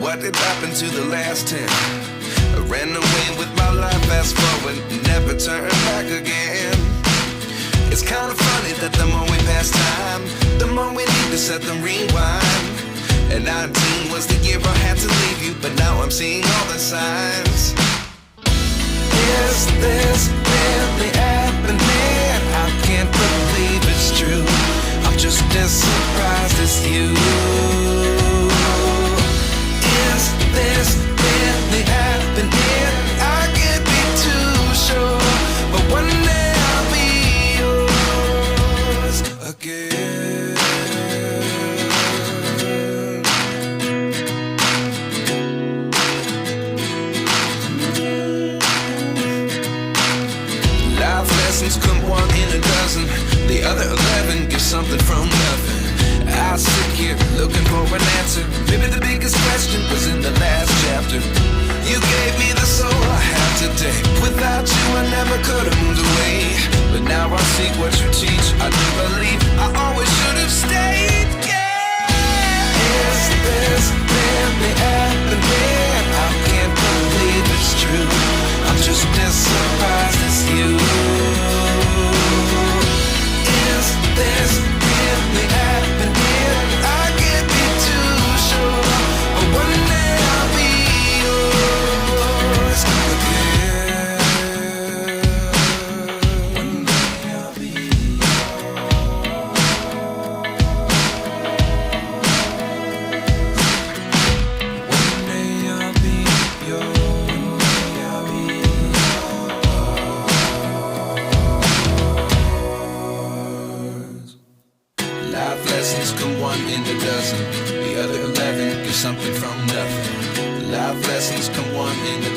what did happen to the last 10? I ran away with my life, fast forward, never turn back again. It's kind of funny that the more we pass time, the more we need to set them rewind. And 19 was the year I had to leave you, but now I'm seeing all the signs. Is this really happening? I can't believe it's true. I'm just as surprised as you. Is this really happening? I can't be too sure, but one day I'll be yours again. Life lessons come one in a dozen. The other 11 get something from nothing. I sit here looking for an answer. Maybe the biggest question was in the last chapter. You gave me the soul I have today. Without you I never could have moved away. But now I see what you teach. I do believe I always should have stayed. Yeah. Is this really happening? I can't believe it's true. I'm just as surprised as you. Is this really happening? I can't be too sure, but one day I'll be yours again. One day I'll be yours. One day I'll be yours. Life lessons come one in a dozen. The other 11 get something from nothing. Life lessons come one in a dozen.